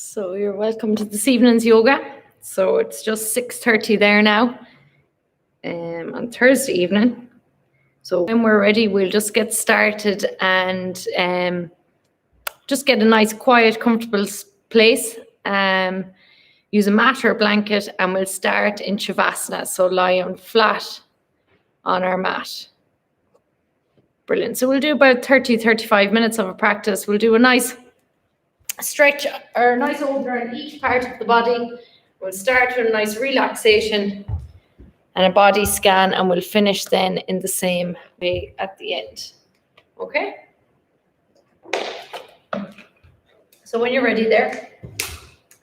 So you're welcome to this evening's yoga. So it's just 6:30 there now, on Thursday evening. So when we're ready, we'll just get started and just get a nice, quiet, comfortable place. Use a mat or a blanket, and we'll start in Shavasana. So lie on flat on our mat. Brilliant. So we'll do about 35 minutes of a practice. We'll do a nice stretch or a nice over on each part of the body. We'll start with a nice relaxation and a body scan, and we'll finish then in the same way at the end. Okay? So when you're ready there,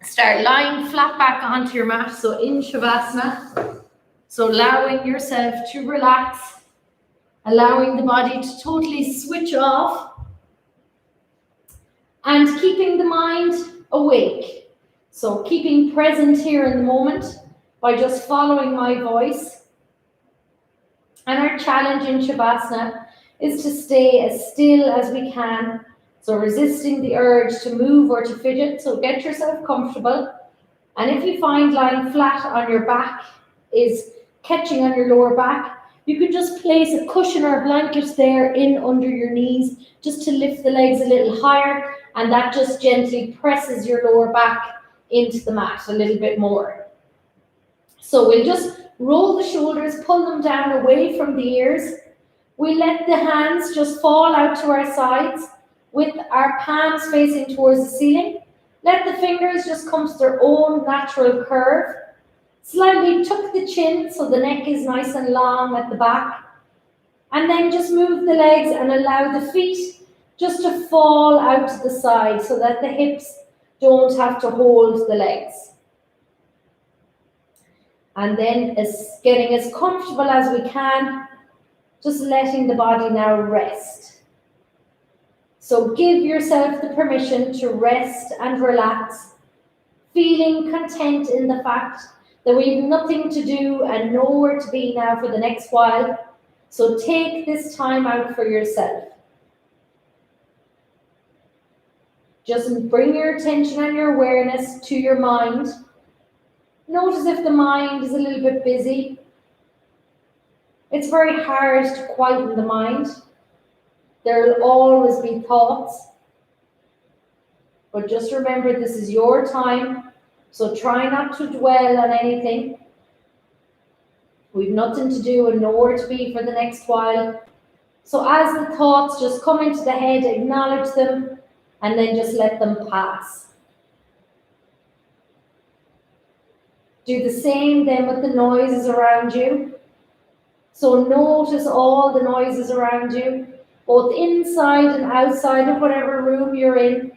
start lying flat back onto your mat, so in Shavasana. So allowing yourself to relax, allowing the body to totally switch off, and keeping the mind awake. So keeping present here in the moment by just following my voice. And our challenge in Shavasana is to stay as still as we can. So resisting the urge to move or to fidget. So get yourself comfortable. And if you find lying flat on your back is catching on your lower back, you could just place a cushion or a blanket there in under your knees just to lift the legs a little higher, and that just gently presses your lower back into the mat a little bit more. So we'll just roll the shoulders, pull them down away from the ears. We let the hands just fall out to our sides with our palms facing towards the ceiling. Let the fingers just come to their own natural curve. Slightly tuck the chin so the neck is nice and long at the back. And then just move the legs and allow the feet just to fall out to the side so that the hips don't have to hold the legs. And then getting as comfortable as we can, just letting the body now rest. So give yourself the permission to rest and relax, feeling content in the fact that we have nothing to do and nowhere to be now for the next while. So take this time out for yourself. Just bring your attention and your awareness to your mind. Notice if the mind is a little bit busy. It's very hard to quieten the mind. There will always be thoughts. But just remember, this is your time. So try not to dwell on anything. We've nothing to do and nowhere to be for the next while. So as the thoughts just come into the head, acknowledge them and then just let them pass. Do the same then with the noises around you. So notice all the noises around you, both inside and outside of whatever room you're in.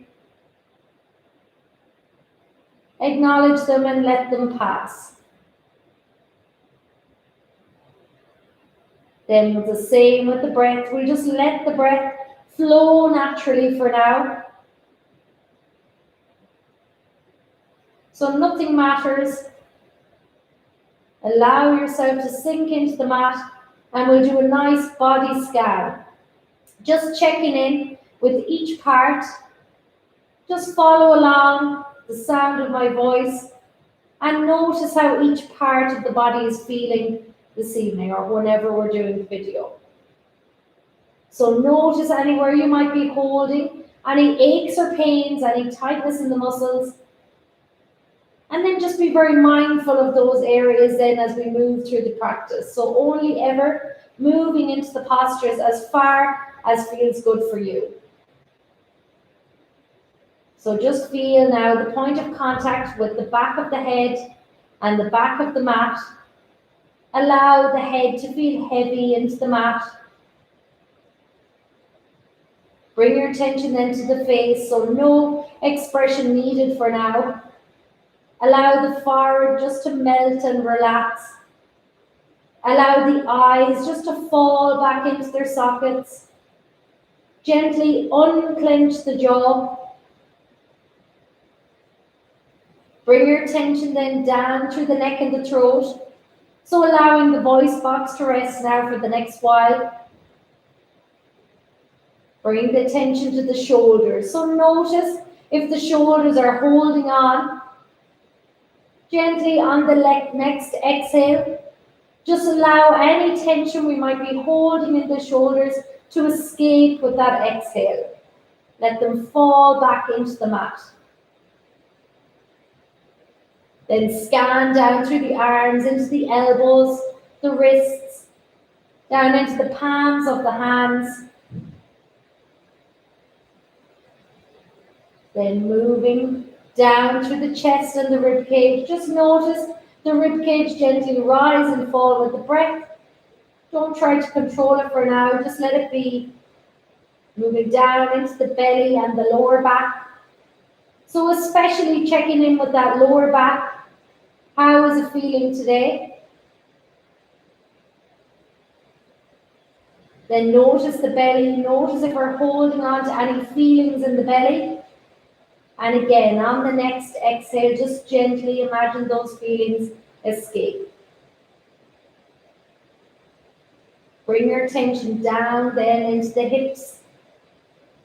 Acknowledge them and let them pass. Then the same with the breath. We just let the breath flow naturally for now. So nothing matters. Allow yourself to sink into the mat, and we'll do a nice body scan. Just checking in with each part. Just follow along the sound of my voice and notice how each part of the body is feeling this evening or whenever we're doing the video. So notice anywhere you might be holding, any aches or pains, any tightness in the muscles. And then just be very mindful of those areas then as we move through the practice. So only ever moving into the postures as far as feels good for you. So just feel now the point of contact with the back of the head and the back of the mat. Allow the head to feel heavy into the mat. Bring your attention then to the face, so no expression needed for now. Allow the forehead just to melt and relax. Allow the eyes just to fall back into their sockets. Gently unclench the jaw. Bring your attention then down through the neck and the throat. So allowing the voice box to rest now for the next while. Bring the attention to the shoulders. So notice If the shoulders are holding on, gently on the next exhale, just allow any tension we might be holding in the shoulders to escape with that exhale. Let them fall back into the mat. Then scan down through the arms, into the elbows, the wrists, down into the palms of the hands. Then moving down through the chest and the rib cage. Just notice the rib cage gently rise and fall with the breath. Don't try to control it for now, just let it be. Moving down into the belly and the lower back. So especially checking in with that lower back. How is it feeling today? Then notice the belly. Notice if we're holding on to any feelings in the belly. And again, on the next exhale, just gently imagine those feelings escape. Bring your attention down then into the hips,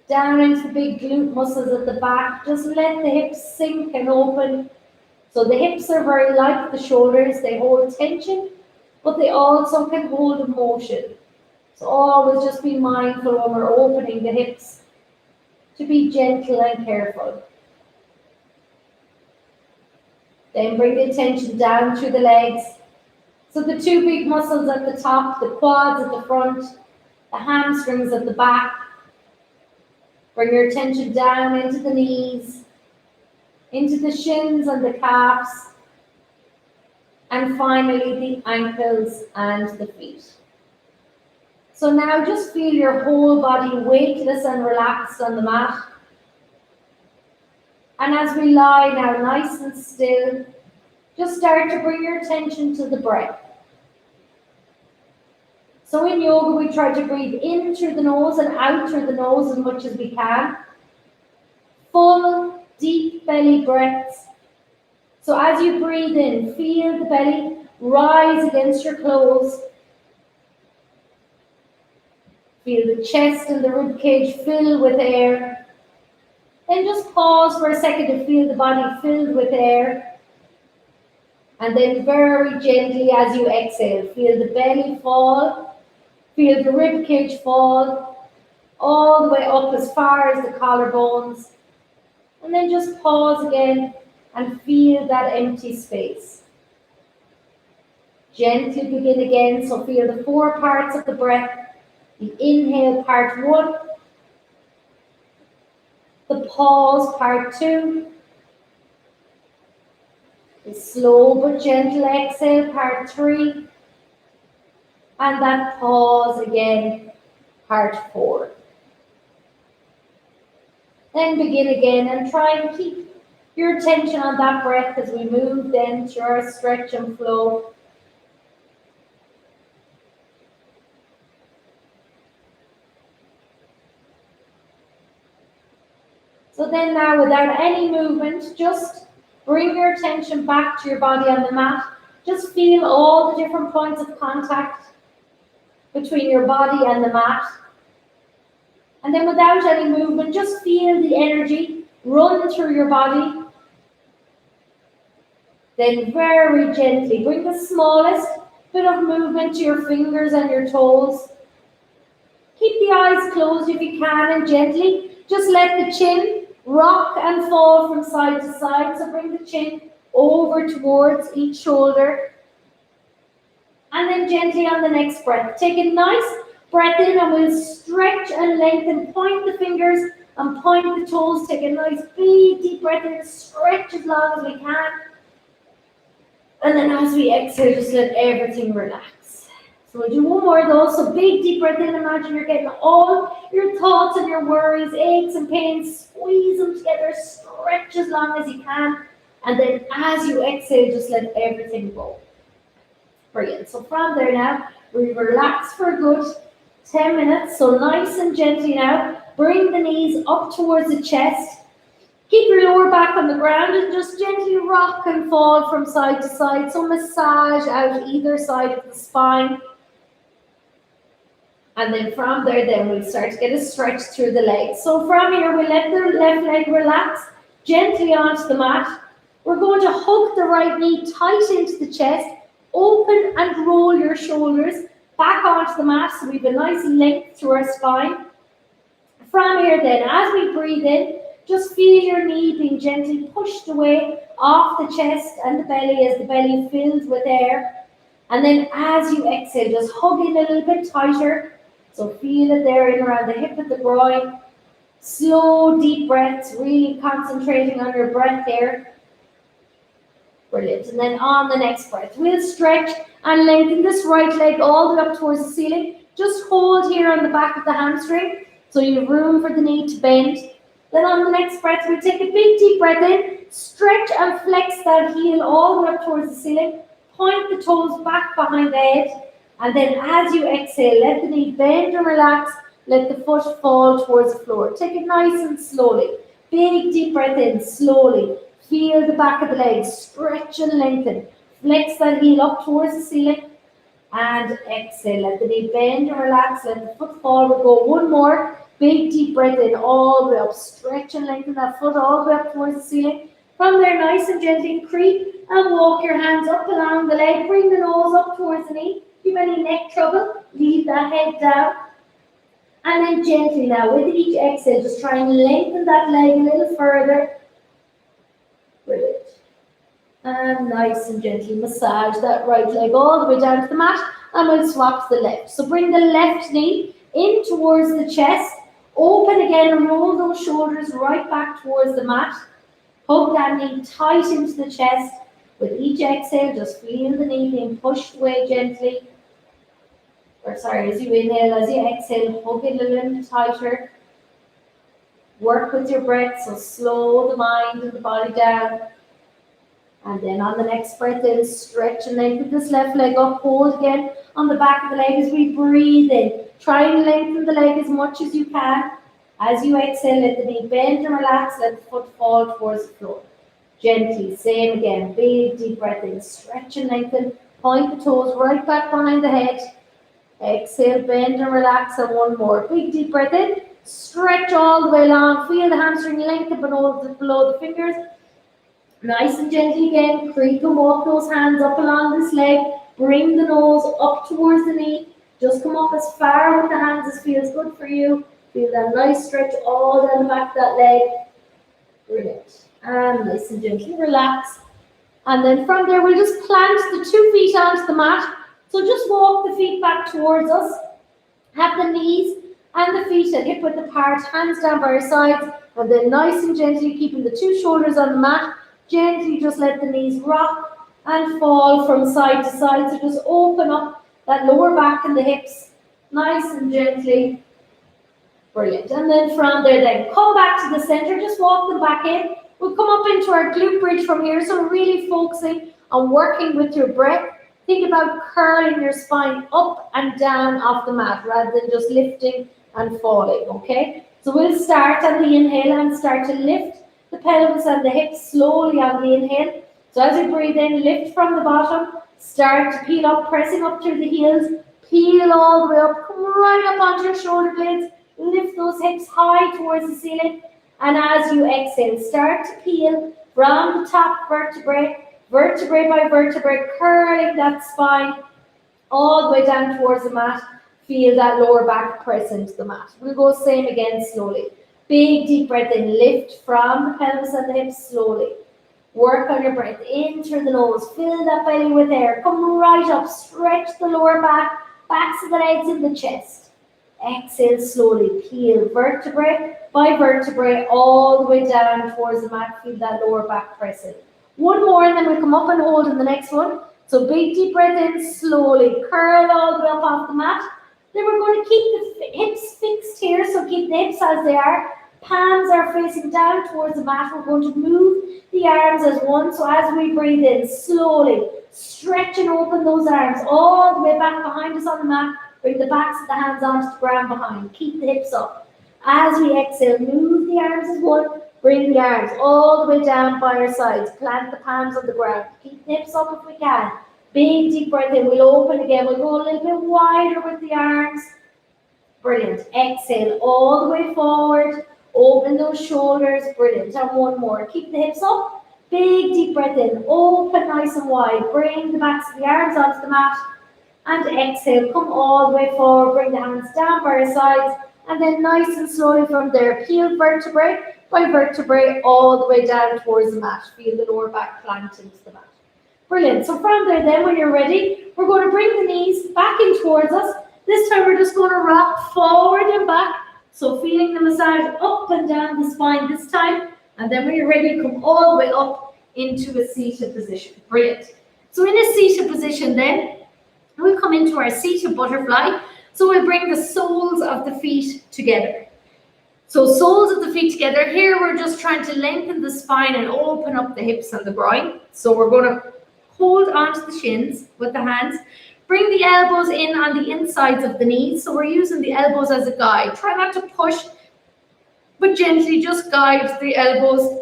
down into the big glute muscles at the back. Just let the hips sink and open. So the hips are very like the shoulders. They hold tension, but they also can hold emotion. So always just be mindful when we're opening the hips to be gentle and careful. Then bring the attention down through the legs. So the two big muscles at the top, the quads at the front, the hamstrings at the back. Bring your attention down into the knees, into the shins and the calves, and finally the ankles and the feet. So now just feel your whole body weightless and relaxed on the mat. And as we lie now nice and still, just start to bring your attention to the breath. So in yoga, we try to breathe in through the nose and out through the nose as much as we can. Full, deep belly breaths. So as you breathe in, feel the belly rise against your clothes. Feel the chest and the rib cage fill with air. Then just pause for a second to feel the body filled with air. And then very gently as you exhale, feel the belly fall, feel the rib cage fall, all the way up as far as the collarbones. And then just pause again and feel that empty space. Gently begin again, so feel the 4 parts of the breath. The inhale, part 1. The pause, part 2. The slow but gentle exhale, part 3. And that pause again, part 4. Then begin again and try and keep your attention on that breath as we move then through our stretch and flow. So then now, without any movement, just bring your attention back to your body on the mat. Just feel all the different points of contact between your body and the mat. And then without any movement, just feel the energy run through your body. Then very gently, bring the smallest bit of movement to your fingers and your toes. Keep the eyes closed if you can, and gently just let the chin rock and fall from side to side. So bring the chin over towards each shoulder. And then gently on the next breath, take a nice breath in and we'll stretch and lengthen. Point the fingers and point the toes. Take a nice big deep breath in, stretch as long as we can. And then as we exhale, just let everything relax. So we'll do one more of those. So big deep breath in. Imagine you're getting all your thoughts and your worries, aches and pains, squeeze them together, stretch as long as you can. And then as you exhale, just let everything go. Brilliant. So from there now, we relax for a good 10 minutes. So nice and gently now, bring the knees up towards the chest. Keep your lower back on the ground and just gently rock and fall from side to side. So massage out either side of the spine. And then from there, then we'll start to get a stretch through the legs. So from here, we'll let the left leg relax gently onto the mat. We're going to hook the right knee tight into the chest, open and roll your shoulders back onto the mat so we have a nice length through our spine. From here then, as we breathe in, just feel your knee being gently pushed away off the chest and the belly as the belly fills with air. And then as you exhale, just hug in a little bit tighter. So feel it there in around the hip of the groin. Slow, deep breaths, really concentrating on your breath there. Brilliant. And then on the next breath, we'll stretch and lengthen this right leg all the way up towards the ceiling. Just hold here on the back of the hamstring so you have room for the knee to bend. Then on the next breath, we take a big deep breath in, stretch and flex that heel all the way up towards the ceiling. Point the toes back behind the head. And then as you exhale, let the knee bend and relax. Let the foot fall towards the floor. Take it nice and slowly. Big deep breath in, slowly. Feel the back of the legs, stretch and lengthen. Flex that heel up towards the ceiling. And exhale, let the knee bend and relax. Let the foot fall. We'll go one more. Big deep breath in, all the way up. Stretch and lengthen that foot all the way up towards the ceiling. From there, nice and gently creep and walk your hands up along the leg. Bring the nose up towards the knee. If you have any neck trouble, leave that head down. And then gently now, with each exhale, just try and lengthen that leg a little further. Brilliant. And nice and gently massage that right leg all the way down to the mat. And we'll swap to the left. So bring the left knee in towards the chest. Open again and roll those shoulders right back towards the mat. Hug that knee tight into the chest. With each exhale, just feel the knee being pushed away gently. As you inhale, as you exhale, hug it a little tighter. Work with your breath, so slow the mind and the body down. And then on the next breath in, stretch and lengthen this left leg up. Hold again on the back of the leg as we breathe in. Try and lengthen the leg as much as you can. As you exhale, let the knee bend and relax. Let the foot fall towards the floor. Gently, same again. Big deep breath in. Stretch and lengthen. Point the toes right back behind the head. Exhale, bend and relax, and one more. Big deep breath in. Stretch all the way along. Feel the hamstring lengthen below the fingers. Nice and gently again. Creep and walk those hands up along this leg. Bring the nose up towards the knee. Just come up as far with the hands as feels good for you. Feel that nice stretch all down the back of that leg. Brilliant. And nice and gently relax. And then from there, we'll just plant the 2 feet onto the mat. So just walk the feet back towards us. Have the knees and the feet at hip-width apart, hands down by your sides, and then nice and gently keeping the 2 shoulders on the mat. Gently just let the knees rock and fall from side to side. So just open up that lower back and the hips, nice and gently. Brilliant. And then from there, then come back to the center. Just walk them back in. We'll come up into our glute bridge from here. So really focusing on working with your breath. Think about curling your spine up and down off the mat rather than just lifting and falling, okay? So we'll start on the inhale and start to lift the pelvis and the hips slowly on the inhale. So as you breathe in, lift from the bottom, start to peel up, pressing up through the heels, peel all the way up, come right up onto your shoulder blades, lift those hips high towards the ceiling, and as you exhale, start to peel from the top vertebrae by vertebrae, curling that spine all the way down towards the mat. Feel that lower back press into the mat. We'll go same again slowly. Big deep breath in, lift from the pelvis and the hips slowly. Work on your breath in through the nose, fill that belly with air, come right up, stretch the lower back, backs of the legs in the chest. Exhale slowly, peel vertebrae by vertebrae all the way down towards the mat, feel that lower back press in. One more and then we'll come up and hold in the next one. So big deep breath in, slowly, curl all the way up off the mat. Then we're going to keep the hips fixed here, so keep the hips as they are. Palms are facing down towards the mat. We're going to move the arms as one. So as we breathe in, slowly, stretch and open those arms all the way back behind us on the mat. Bring the backs of the hands onto the ground behind. Keep the hips up. As we exhale, move the arms as one. Bring the arms all the way down by our sides. Plant the palms on the ground. Keep the hips up if we can. Big deep breath in. We'll open again. We'll go a little bit wider with the arms. Brilliant. Exhale all the way forward. Open those shoulders, brilliant. And one more. Keep the hips up. Big deep breath in. Open nice and wide. Bring the backs of the arms onto the mat. And exhale. Come all the way forward. Bring the hands down by your sides. And then nice and slowly from there, peel vertebrae by vertebrae all the way down towards the mat. Feel the lower back plant into the mat. Brilliant. So from there then, when you're ready, we're going to bring the knees back in towards us. This time we're just going to rock forward and back. So feeling the massage up and down the spine this time. And then when you're ready, come all the way up into a seated position. Brilliant. So in a seated position then, we'll come into our seated butterfly. So we'll bring the soles of the feet together. So soles of the feet together. Here we're just trying to lengthen the spine and open up the hips and the groin. So we're going to hold onto the shins with the hands. Bring the elbows in on the insides of the knees. So we're using the elbows as a guide. Try not to push, but gently just guide the elbows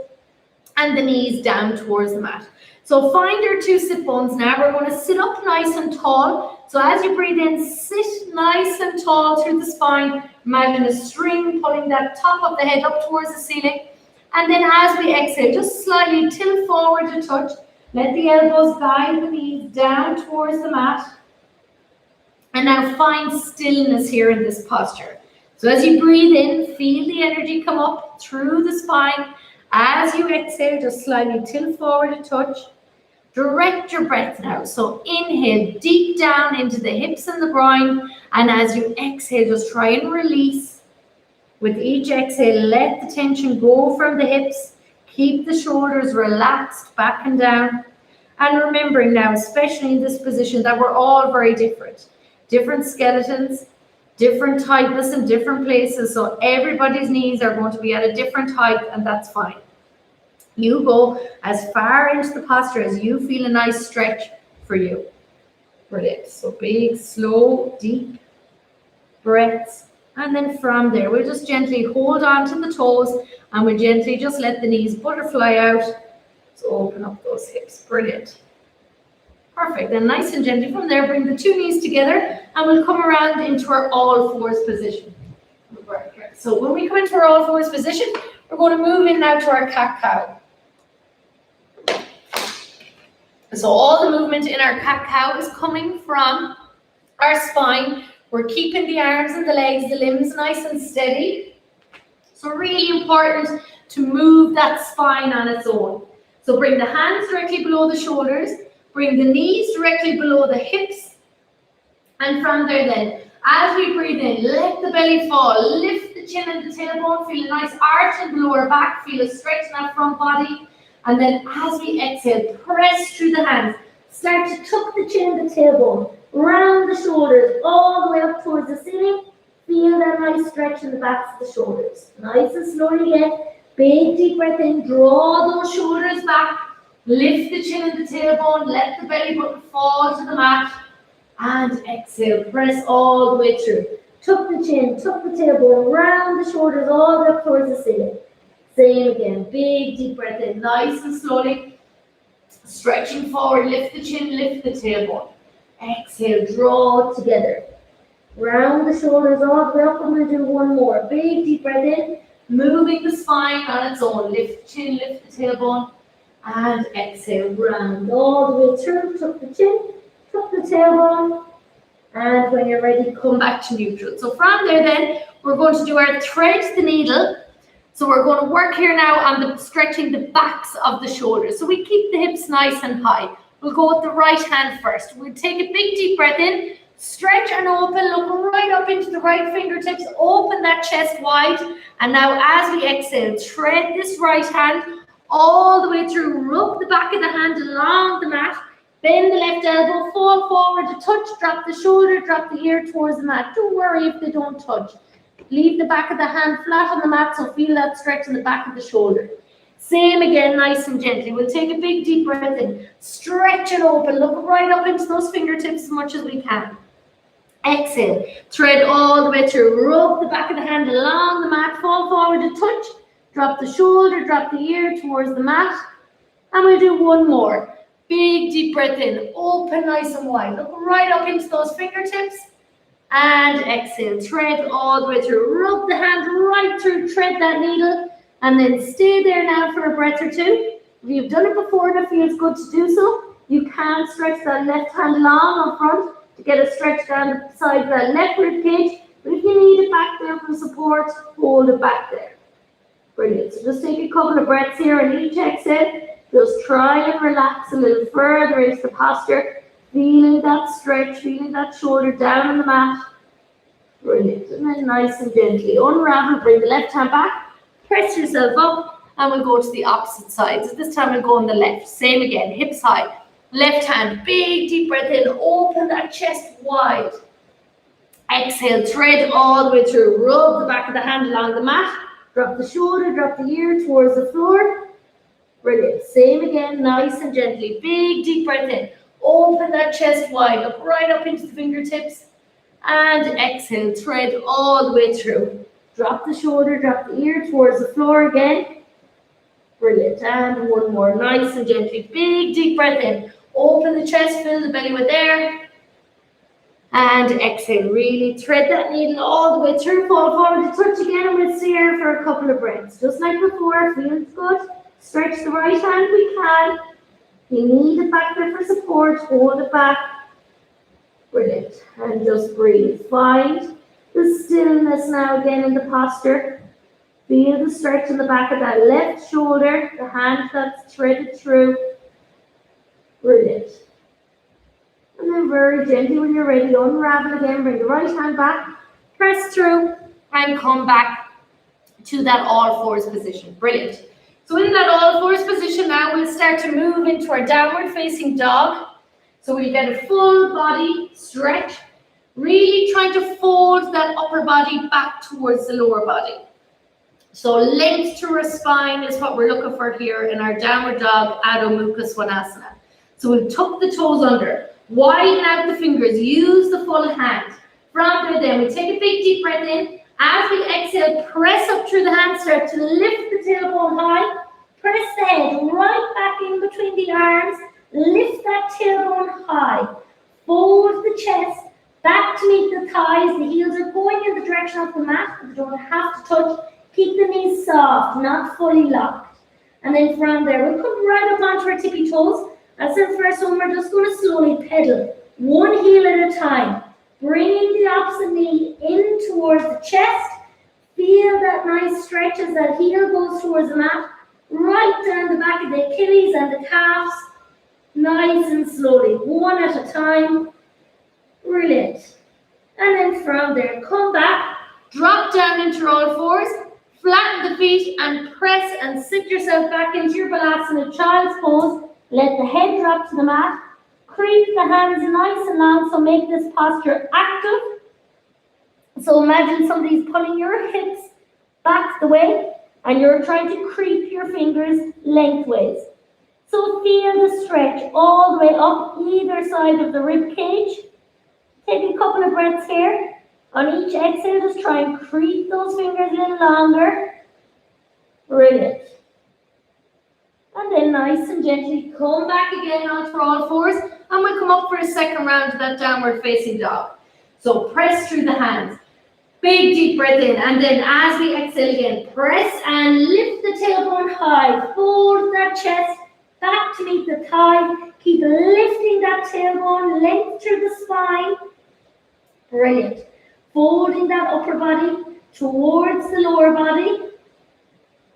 and the knees down towards the mat. So find your two sit bones now. We're going to sit up nice and tall. So as you breathe in, sit nice and tall through the spine. Imagine a string pulling that top of the head up towards the ceiling. And then as we exhale, just slightly tilt forward a touch. Let the elbows guide the knees down towards the mat. And now find stillness here in this posture. So as you breathe in, feel the energy come up through the spine. As you exhale, just slightly tilt forward a touch. Direct your breath now. So inhale deep down into the hips and the groin. And as you exhale, just try and release. With each exhale, let the tension go from the hips. Keep the shoulders relaxed back and down. And remembering now, especially in this position, that we're all very different. Different skeletons, different tightness in different places. So everybody's knees are going to be at a different height, and that's fine. You go as far into the posture as you feel a nice stretch for you. Brilliant. So big, slow, deep breaths. And then from there, we'll just gently hold on to the toes and we'll gently just let the knees butterfly out. So open up those hips. Brilliant. Perfect. Then nice and gently from there, bring the two knees together and we'll come around into our all fours position. So when we come into our all fours position, we're going to move in now to our cat-cow. So all the movement in our cat-cow is coming from our spine. We're keeping the arms and the legs, the limbs nice and steady. So really important to move that spine on its own. So bring the hands directly below the shoulders. Bring the knees directly below the hips. And from there then, as we breathe in, let the belly fall. Lift the chin and the tailbone. Feel a nice arch in the lower back. Feel a stretch in that front body. And then as we exhale, press through the hands. Start to tuck the chin and the tailbone. Round the shoulders all the way up towards the ceiling. Feel that nice stretch in the backs of the shoulders. Nice and slowly again. Big deep breath in. Draw those shoulders back. Lift the chin and the tailbone. Let the belly button fall to the mat. And exhale. Press all the way through. Tuck the chin, tuck the tailbone. Round the shoulders all the way up towards the ceiling. Same again. Big deep breath in. Nice and slowly. Stretching forward. Lift the chin, lift the tailbone. Exhale, draw it together. Round the shoulders all the way up, and we'll do one more. Big deep breath in, moving the spine on its own. Lift the chin, lift the tailbone, and exhale, round all the way through. Tuck the chin, tuck the tailbone, and when you're ready, come back to neutral. So from there then, we're going to do our thread the needle. So we're going to work here now on stretching the backs of the shoulders. So we keep the hips nice and high. We'll go with the right hand first. We'll take a big deep breath in, stretch and open, look right up into the right fingertips, open that chest wide. And now as we exhale, thread this right hand all the way through, rub the back of the hand along the mat, bend the left elbow, fall forward a touch, drop the shoulder, drop the ear towards the mat. Don't worry if they don't touch. Leave the back of the hand flat on the mat, so feel that stretch in the back of the shoulder. Same again, nice and gently. We'll take a big deep breath in. Stretch and open. Look right up into those fingertips as much as we can. Exhale. Thread all the way through. Rub the back of the hand along the mat. Fall forward a touch. Drop the shoulder, drop the ear towards the mat. And we'll do one more. Big deep breath in. Open nice and wide. Look right up into those fingertips. And exhale, thread all the way through. Rub the hand right through, thread that needle, and then stay there now for a breath or two. If you've done it before and it feels good to do so, you can stretch that left hand long up front to get a stretch down the side of that left rib cage. But if you need it back there for support, hold it back there. Brilliant. So just take a couple of breaths here on each exhale. Just try and relax a little further into the posture. Feeling that stretch, feeling that shoulder down on the mat. Brilliant. And then nice and gently unravel, bring the left hand back, press yourself up, and we'll go to the opposite side. So this time we'll go on the left. Same again, hips high. Left hand, big deep breath in, open that chest wide. Exhale, thread all the way through. Rub the back of the hand along the mat. Drop the shoulder, drop the ear towards the floor. Brilliant. Same again, nice and gently. Big deep breath in. Open that chest wide, up right up into the fingertips. And exhale, thread all the way through. Drop the shoulder, drop the ear towards the floor again. Brilliant. And one more, nice and gently. Big deep breath in. Open the chest, fill the belly with air. And exhale, really thread that needle all the way through. Fall forward to touch again, and we'll stay here for a couple of breaths. Just like before, feels good. Stretch the right hand we can. You need it back there for support. Hold it back. Brilliant. And just breathe. Find the stillness now again in the posture. Feel the stretch in the back of that left shoulder, the hand that's threaded through. Brilliant. And then very gently when you're ready, unravel again, bring the right hand back, press through, and come back to that all fours position. Brilliant. So in that all fours position now, we'll start to move into our downward facing dog. So we get a full body stretch, really trying to fold that upper body back towards the lower body. So length to our spine is what we're looking for here in our downward dog Adho Mukha Svanasana. So we'll tuck the toes under, widen out the fingers, use the full hand. From there then, we take a big deep breath in. As we exhale, press up through the hand, start to lift the tailbone high. Press the head right back in between the arms. Lift that tailbone high. Fold the chest back to meet the thighs. The heels are going in the direction of the mat, but you don't have to touch. Keep the knees soft, not fully locked. And then from there, we'll come right up onto our tippy toes. That's our first one. We're just going to slowly pedal, one heel at a time. Bringing the opposite knee in towards the chest. Feel that nice stretch as that heel goes towards the mat. Right down the back of the Achilles and the calves. Nice and slowly, one at a time. Brilliant. And then from there, come back. Drop down into all fours. Flatten the feet and press and sit yourself back into your Balasana child's pose. Let the head drop to the mat. Creep the hands nice and long, so make this posture active. So imagine somebody's pulling your hips back the way and you're trying to creep your fingers lengthways. So feel the stretch all the way up either side of the rib cage. Take a couple of breaths here. On each exhale, just try and creep those fingers a little longer. Brilliant. And then nice and gently come back again onto all fours, and we'll come up for a second round of that downward facing dog. So press through the hands. Big deep breath in, and then as we exhale again, press and lift the tailbone high. Fold that chest back to meet the thigh. Keep lifting that tailbone, length through the spine. Brilliant. Folding that upper body towards the lower body.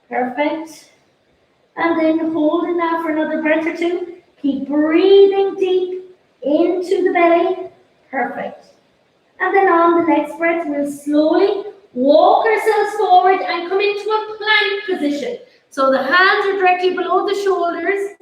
Perfect. And then holding that for another breath or two. Keep breathing deep into the belly. Perfect. And then on the next breath, we'll slowly walk ourselves forward and come into a plank position. So the hands are directly below the shoulders.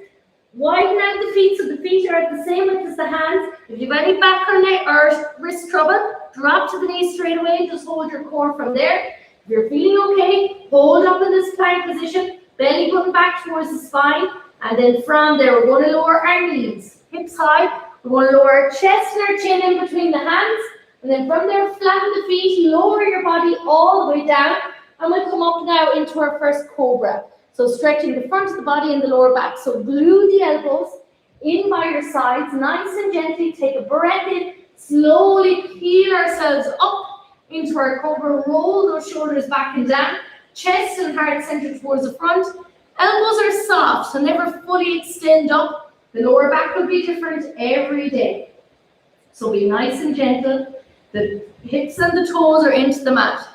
Widen out the feet so the feet are at the same width as the hands. If you've any back or neck or wrist trouble, drop to the knees straight away. Just hold your core from there. If you're feeling okay, hold up in this plank position. Belly button back towards the spine. And then from there, we're going to lower our knees. Hips high. We're going to lower our chest and our chin in between the hands. And then from there, flatten the feet. Lower your body all the way down. And we'll come up now into our first cobra. So stretching the front of the body and the lower back. So glue the elbows in by your sides. Nice and gently. Take a breath in. Slowly peel ourselves up into our cobra. Roll those shoulders back and down. Chest and heart center towards the front. Elbows are soft, so never fully extend up. The lower back will be different every day. So be nice and gentle. The hips and the toes are into the mat.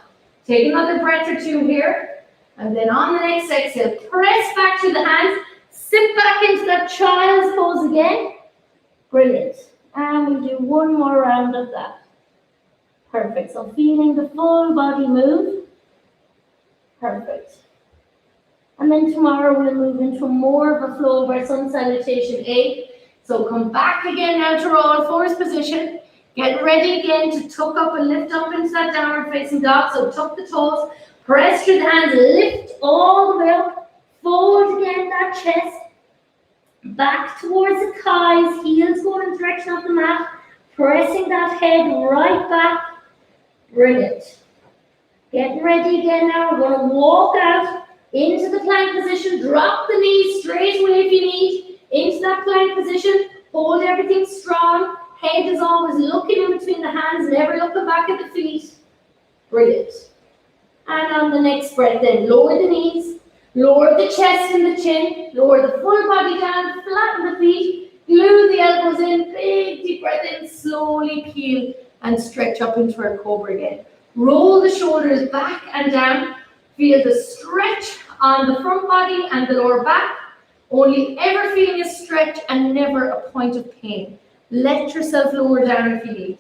Take another breath or two here. And then on the next exhale, press back to the hands. Sit back into that child's pose again. Brilliant. And we'll do one more round of that. Perfect. So feeling the full body move. Perfect. And then tomorrow we'll move into more of a flow of our sun salutation A. So come back again now to all fours position. Get ready again to tuck up and lift up into that downward facing dog. So tuck the toes, press through the hands, lift all the way up. Fold again that chest. Back towards the thighs, heels going in the direction of the mat. Pressing that head right back. Brilliant. Getting ready again now. We're going to walk out into the plank position. Drop the knees straight away if you need. Into that plank position. Hold everything strong. Head is always looking in between the hands, never looking back at the feet. Brilliant. And on the next breath then, lower the knees. Lower the chest and the chin. Lower the full body down. Flatten the feet. Glue the elbows in. Big deep breath in. Slowly peel and stretch up into our cobra again. Roll the shoulders back and down. Feel the stretch on the front body and the lower back. Only ever feeling a stretch and never a point of pain. Let yourself lower down if you need.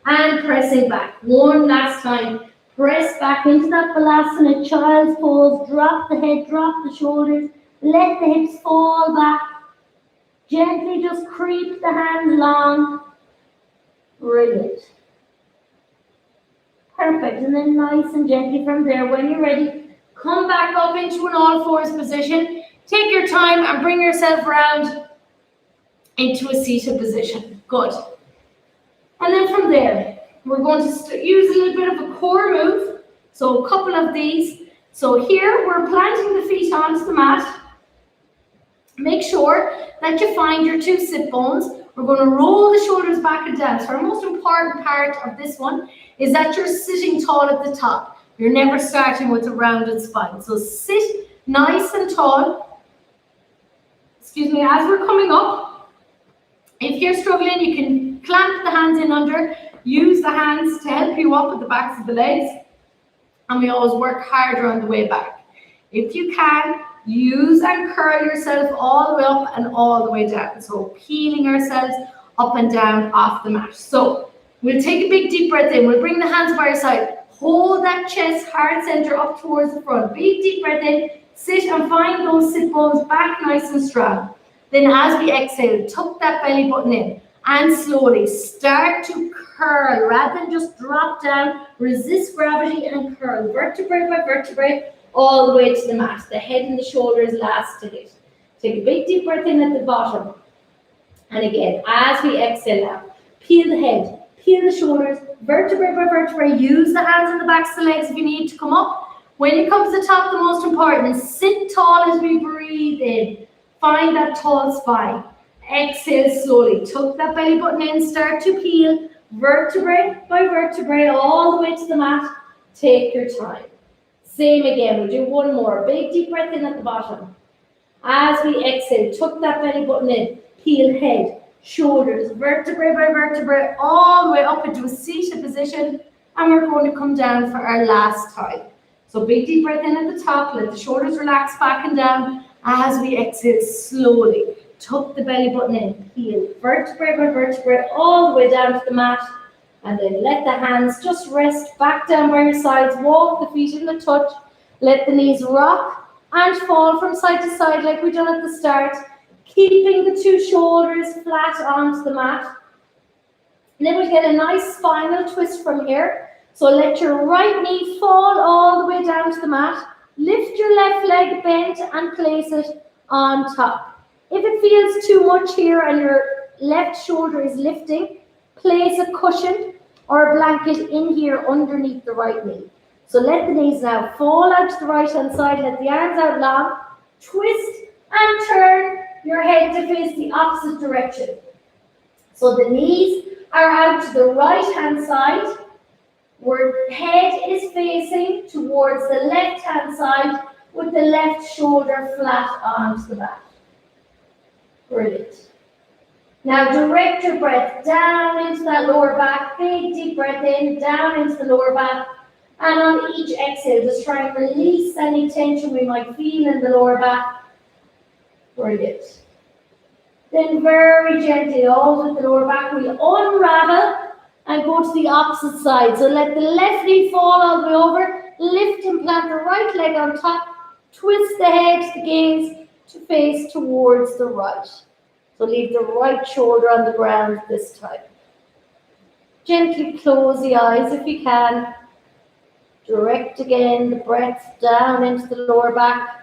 And pressing back. One last time. Press back into that balasana, child's pose. Drop the head, drop the shoulders. Let the hips fall back. Gently just creep the hands long. Brilliant. Perfect. And then nice and gently from there, when you're ready, come back up into an all fours position. Take your time and bring yourself around into a seated position. Good. And then from there, we're going to use a little bit of a core move. So a couple of these. So here we're planting the feet onto the mat. Make sure that you find your two sit bones. We're going to roll the shoulders back and down. So our most important part of this one is that you're sitting tall at the top. You're never starting with a rounded spine. So sit nice and tall. Excuse me, as we're coming up, if you're struggling, you can clamp the hands in under. Use the hands to help you up at the backs of the legs. And we always work harder on the way back. If you can, use and curl yourself all the way up and all the way down. So peeling ourselves up and down off the mat. So we'll take a big deep breath in. We'll bring the hands by your side. Hold that chest, heart center up towards the front. Big deep breath in. Sit and find those sit bones back nice and strong. Then as we exhale, tuck that belly button in. And slowly start to curl rather than just drop down. Resist gravity and curl vertebrae by vertebrae all the way to the mat. The head and the shoulders last to hit. Take a big deep breath in at the bottom. And again, as we exhale now, peel the head, peel the shoulders, vertebrae by vertebrae. Use the hands and the backs of the legs if you need to come up. When you come to the top, the most important is sit tall as we breathe in. Find that tall spine. Exhale slowly. Tuck that belly button in. Start to peel vertebrae by vertebrae all the way to the mat. Take your time. Same again. We'll do one more. Big deep breath in at the bottom. As we exhale, tuck that belly button in. Peel head, shoulders, vertebrae by vertebrae all the way up into a seated position. And we're going to come down for our last time. So big deep breath in at the top. Let the shoulders relax back and down. As we exhale slowly. Tuck the belly button in, peel vertebrae by vertebrae all the way down to the mat, and then let the hands just rest back down by your sides. Walk the feet in the touch. Let the knees rock and fall from side to side like we done at the start, keeping the two shoulders flat onto the mat. And then we'll get a nice spinal twist from here. So let your right knee fall all the way down to the mat. Lift your left leg bent and place it on top. If it feels too much here and your left shoulder is lifting, place a cushion or a blanket in here underneath the right knee. So let the knees now fall out to the right hand side, let the arms out long, twist and turn your head to face the opposite direction. So the knees are out to the right hand side. Our head is facing towards the left hand side with the left shoulder flat onto the back. Brilliant. Now direct your breath down into that lower back. Big deep breath in, down into the lower back. And on each exhale, just try and release any tension we might feel in the lower back. Brilliant. Then very gently, always with the lower back, we unravel and go to the opposite side. So let the left knee fall all the way over, lift and plant the right leg on top, twist the head, the gaze to face towards the right. So leave the right shoulder on the ground this time. Gently close the eyes if you can. Direct again the breath down into the lower back.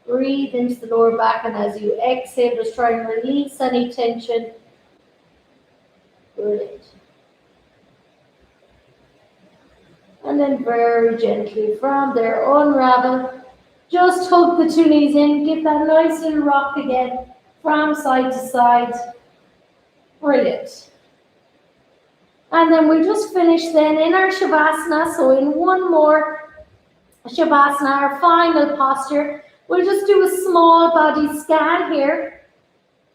Breathe into the lower back, and as you exhale, just try and release any tension. Brilliant. And then very gently from there, unravel. Just hug the two knees in, give that nice little rock again from side to side. Brilliant. And then we'll just finish then in our Shavasana. So in one more Shavasana, our final posture, we'll just do a small body scan here,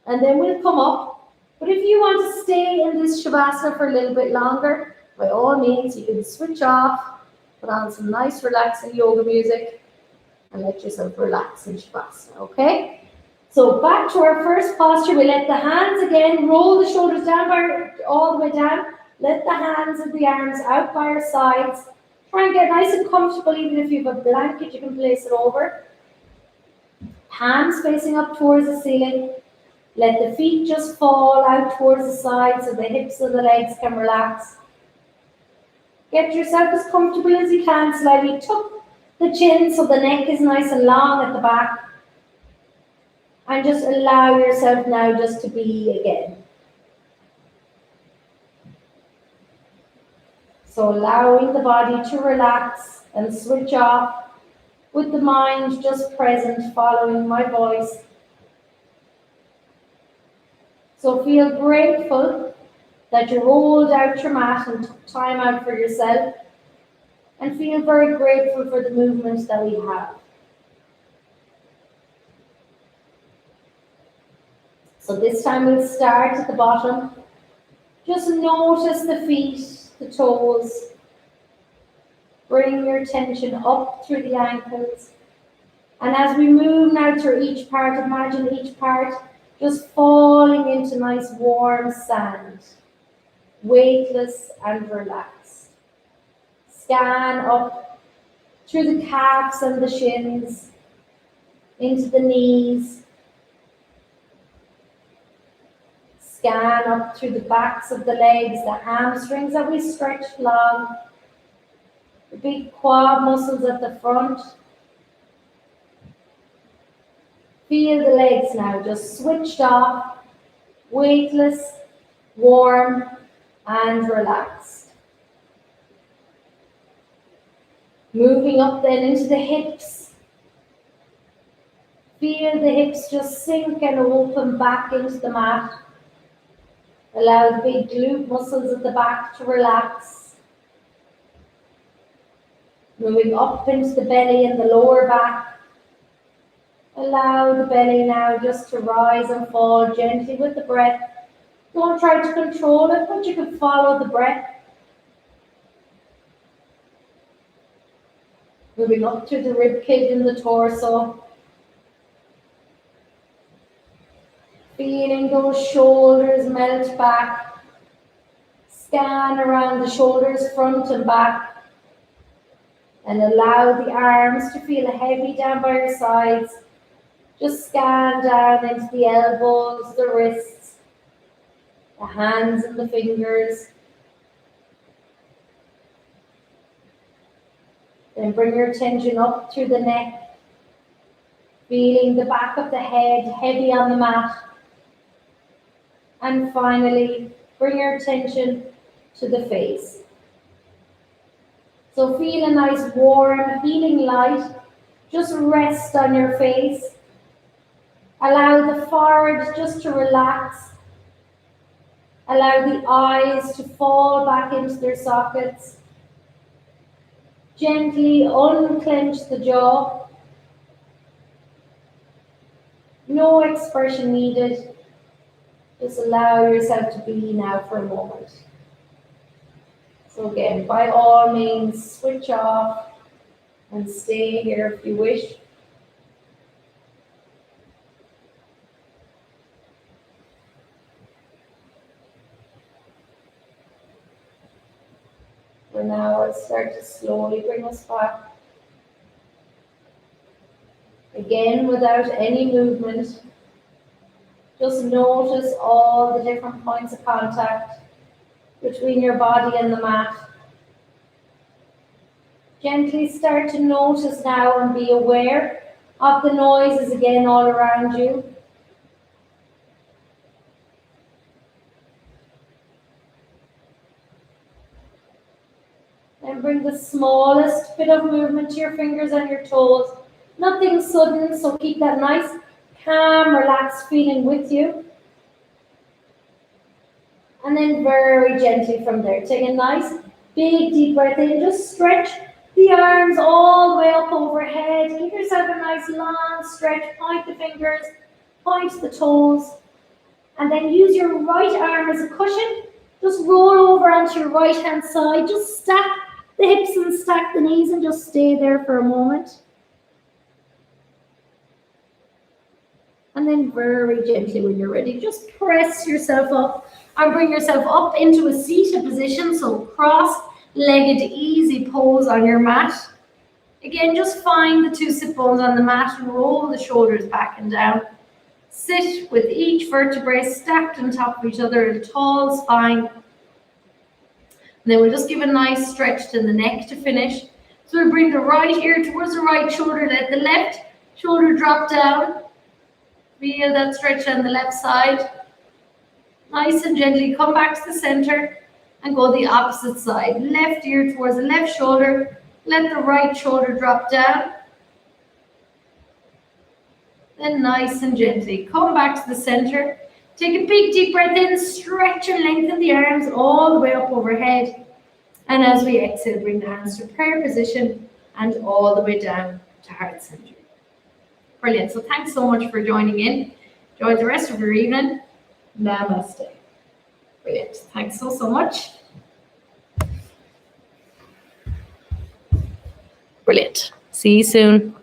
and then we'll come up. But if you want to stay in this Shavasana for a little bit longer, by all means, you can switch off, put on some nice relaxing yoga music, and let yourself relax in Shavasana, okay? So back to our first posture, we let the hands again, roll the shoulders down all the way down, let the hands and the arms out by our sides. Try and get nice and comfortable, even if you have a blanket, you can place it over. Hands facing up towards the ceiling. Let the feet just fall out towards the side so the hips and the legs can relax. Get yourself as comfortable as you can. Slightly tuck the chin so the neck is nice and long at the back. And just allow yourself now just to be again. So allowing the body to relax and switch off with the mind just present, following my voice. So feel grateful that you rolled out your mat and took time out for yourself, and feel very grateful for the movements that we have. So this time we'll start at the bottom. Just notice the feet, the toes. Bring your attention up through the ankles. And as we move now through each part, imagine each part just falling into nice warm sand, weightless and relaxed. Scan up through the calves and the shins, into the knees. Scan up through the backs of the legs, the hamstrings that we stretch long, the big quad muscles at the front. Feel the legs now just switched off, weightless, warm, and relaxed. Moving up then into the hips. Feel the hips just sink and open back into the mat. Allow the big glute muscles at the back to relax. Moving up into the belly and the lower back. Allow the belly now just to rise and fall gently with the breath. Don't try to control it, but you can follow the breath. Moving up through the rib cage and the torso. Feeling those shoulders melt back. Scan around the shoulders, front and back. And allow the arms to feel heavy down by your sides. Just scan down into the elbows, the wrists, the hands and the fingers. Then bring your attention up through the neck, feeling the back of the head heavy on the mat. And finally, bring your attention to the face. So feel a nice warm, healing light. Just rest on your face. Allow the forehead just to relax. Allow the eyes to fall back into their sockets. Gently unclench the jaw. No expression needed. Just allow yourself to be now for a moment. So again, by all means, switch off and stay here if you wish. For now, I'll start to slowly bring us back. Again, without any movement. Just notice all the different points of contact between your body and the mat. Gently start to notice now and be aware of the noises again all around you. Then bring the smallest bit of movement to your fingers and your toes. Nothing sudden, so keep that nice, calm, relaxed feeling with you. And then very gently from there, take a nice, big, deep breath in. Just stretch the arms all the way up overhead. Give yourself a nice long stretch. Point the fingers, point the toes. And then use your right arm as a cushion. Just roll over onto your right hand side. Just stack the hips and stack the knees and just stay there for a moment. And then very gently when you're ready, just press yourself up and bring yourself up into a seated position. So cross-legged easy pose on your mat. Again, just find the two sit bones on the mat and roll the shoulders back and down. Sit with each vertebrae stacked on top of each other, a tall spine. And then we'll just give a nice stretch to the neck to finish. So we bring the right ear towards the right shoulder, let the left shoulder drop down. Feel that stretch on the left side. Nice and gently come back to the center and go the opposite side. Left ear towards the left shoulder. Let the right shoulder drop down. Then nice and gently come back to the center. Take a big deep breath in. Stretch and lengthen the arms all the way up overhead. And as we exhale, bring the hands to prayer position and all the way down to heart center. Brilliant. So thanks so much for joining in. Enjoy the rest of your evening. Namaste. Brilliant. Thanks so much. Brilliant. See you soon.